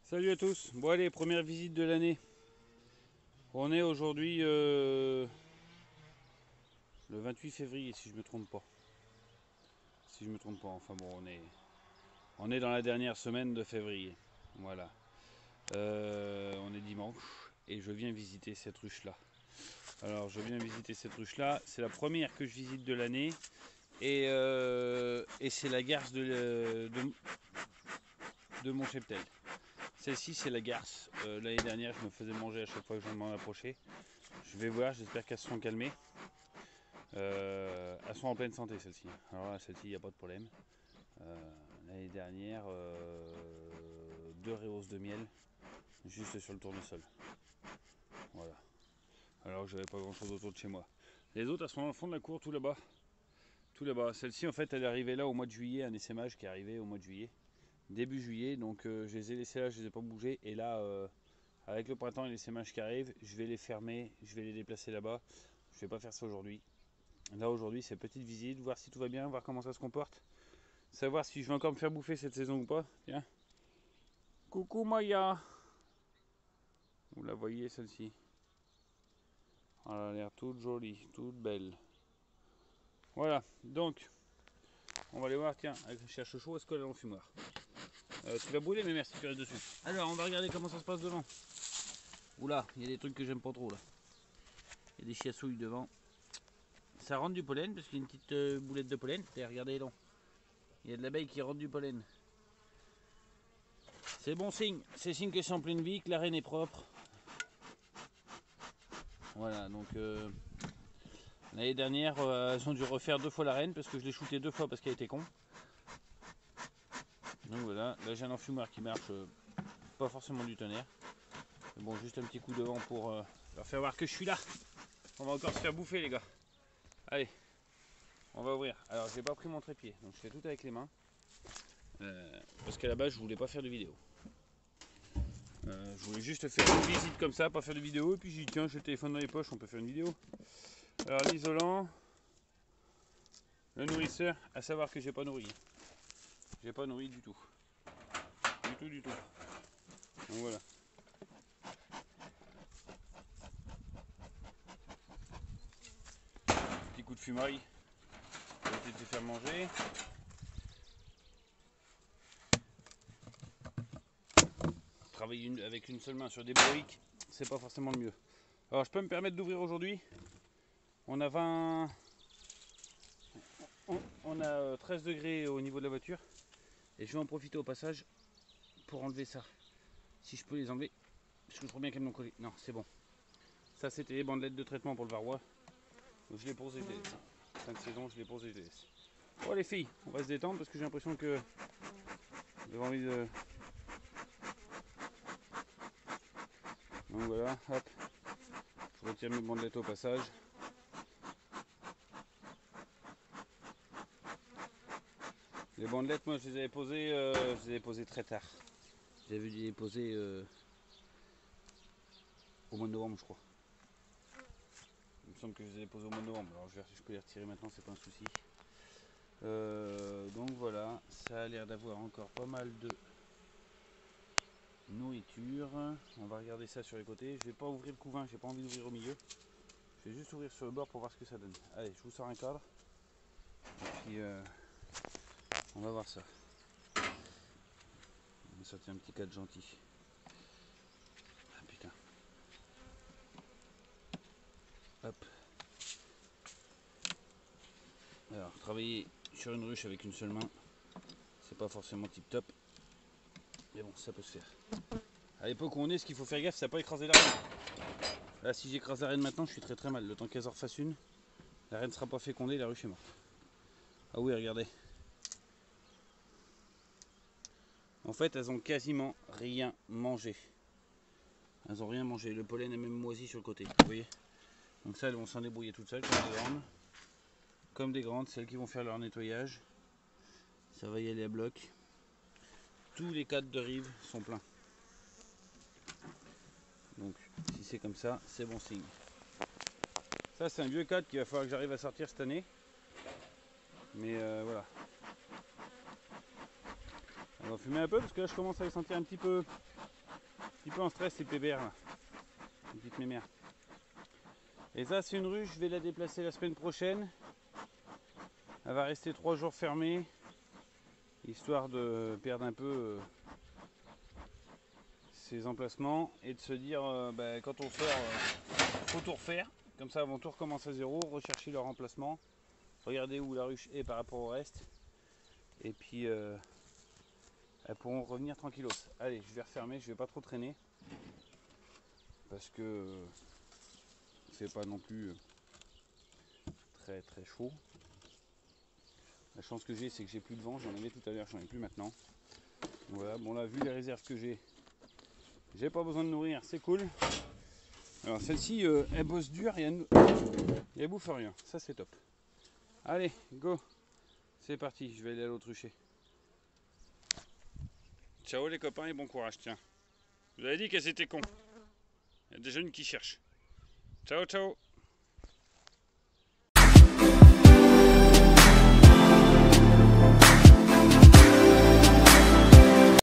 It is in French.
Salut à tous, bon allez, première visite de l'année. On est aujourd'hui le 28 février si je me trompe pas. Si je me trompe pas, enfin bon, on est dans la dernière semaine de février. Voilà. On est dimanche et je viens visiter cette ruche là. Alors je viens visiter cette ruche là, c'est la première que je visite de l'année et c'est la garce de mon cheptel. Celle-ci c'est la garce. L'année dernière je me faisais manger à chaque fois que je m'en approchais. Je vais voir, j'espère qu'elles se sont calmées. Elles sont en pleine santé celle-ci. Alors là celle-ci il n'y a pas de problème. L'année dernière 2 réhausses de miel juste sur le tournesol. Voilà. Alors que j'avais pas grand chose autour de chez moi. Les autres elles sont dans le fond de la cour tout là-bas. Tout là-bas. Celle-ci en fait elle est arrivée là au mois de juillet, un essaimage qui est arrivé au mois de juillet. Début juillet, donc je les ai laissés là, je les ai pas bougés. Et là, avec le printemps et les sémages qui arrivent, je vais les fermer, je vais les déplacer là-bas. Je vais pas faire ça aujourd'hui. Là aujourd'hui c'est petite visite, voir si tout va bien, voir comment ça se comporte. Savoir si je vais encore me faire bouffer cette saison ou pas. Tiens. Coucou Maya. Vous la voyez celle-ci. Elle a l'air toute jolie, toute belle. Voilà, donc on va aller voir, tiens, avec le cherche chaud, est-ce qu'elle est dans le fumoir. Tu vas brûler mais merci, tu restes dessus. Alors on va regarder comment ça se passe devant. Oula, il y a des trucs que j'aime pas trop là. Il y a des chiassouilles devant. Ça rentre du pollen parce qu'il y a une petite boulette de pollen. Et regardez donc. Il y a de l'abeille qui rentre du pollen. C'est bon signe. C'est signe que c'est en pleine vie, que la reine est propre. Voilà, donc l'année dernière, elles ont dû refaire 2 fois la reine parce que je l'ai shooté 2 fois parce qu'elle était con. Donc voilà, là j'ai un enfumoir qui marche pas forcément du tonnerre. Mais bon, juste un petit coup devant pour leur faire voir que je suis là. On va encore se faire bouffer les gars. Allez, on va ouvrir. Alors j'ai pas pris mon trépied, donc je fais tout avec les mains. Parce qu'à la base je voulais pas faire de vidéo. Je voulais juste faire une visite comme ça, pas faire de vidéo. Et puis j'ai dit tiens, j'ai le téléphone dans les poches, on peut faire une vidéo. Alors l'isolant, le nourrisseur, à savoir que j'ai pas nourri. J'ai pas nourri du tout. Du tout. Donc voilà. Petit coup de fumaille pour éviter de se faire manger. Travailler avec une seule main sur des briques, c'est pas forcément le mieux. Alors je peux me permettre d'ouvrir aujourd'hui. On a 13 degrés au niveau de la voiture. Et je vais en profiter au passage pour enlever ça. Si je peux les enlever. Parce que je crois bien qu'elles m'ont collé. Non, c'est bon. Ça c'était les bandelettes de traitement pour le varroa. Donc je les pose et je les laisse. 5 saisons, je les pose et je les laisse. Bon les filles, on va se détendre parce que j'ai l'impression que j'ai envie de... Donc voilà, hop. Je retire mes bandelettes au passage. Les bandelettes, moi je les avais posées très tard. J'avais dû les poser au mois de novembre, je crois. Il me semble que je les avais posées au mois de novembre. Alors je vais voir si je peux les retirer maintenant, c'est pas un souci. Donc voilà, ça a l'air d'avoir encore pas mal de nourriture. On va regarder ça sur les côtés. Je vais pas ouvrir le couvain, j'ai pas envie d'ouvrir au milieu. Je vais juste ouvrir sur le bord pour voir ce que ça donne. Allez, je vous sors un cadre. Et puis on va voir ça. On va sortir un petit cadre gentil. Ah putain. Hop. Alors, travailler sur une ruche avec une seule main, c'est pas forcément tip top. Mais bon, ça peut se faire. À l'époque où on est, ce qu'il faut faire gaffe, c'est à pas écraser la reine. Là, si j'écrase la reine maintenant, je suis très mal. Le temps qu'elle en refasse une, la reine sera pas fécondée, la ruche est morte. Ah oui, regardez. En fait, elles ont quasiment rien mangé. Elles ont rien mangé. Le pollen est même moisi sur le côté. Vous voyez. Donc ça, elles vont s'en débrouiller toutes seules, comme des grandes. Celles qui vont faire leur nettoyage. Ça va y aller à bloc. Tous les cadres de rive sont pleins. Donc, si c'est comme ça, c'est bon signe. Ça c'est un vieux cadre qu'il va falloir que j'arrive à sortir cette année. Mais voilà. On va fumer un peu parce que là je commence à les sentir un petit peu en stress ces pébères là. Une petite mémère. Et ça c'est une ruche, je vais la déplacer la semaine prochaine. Elle va rester 3 jours fermée. Histoire de perdre un peu ses emplacements et de se dire quand on sort, faut tout refaire. Comme ça, ils vont tout recommencer à zéro, rechercher leur emplacement, regarder où la ruche est par rapport au reste. Et puis, elles pourront revenir tranquillos. Allez, je vais refermer, je vais pas trop traîner. Parce que c'est pas non plus très très chaud. La chance que j'ai, c'est que j'ai plus de vent. J'en avais tout à l'heure, j'en ai plus maintenant. Voilà, bon là, vu les réserves que j'ai pas besoin de nourrir, c'est cool. Alors celle-ci, elle bosse dur et elle bouffe rien. Ça, c'est top. Allez, go. C'est parti, je vais aller à l'autrucher. Ciao les copains et bon courage, tiens. Je vous avais dit qu'elles étaient cons. Il y a des jeunes qui cherchent. Ciao, ciao.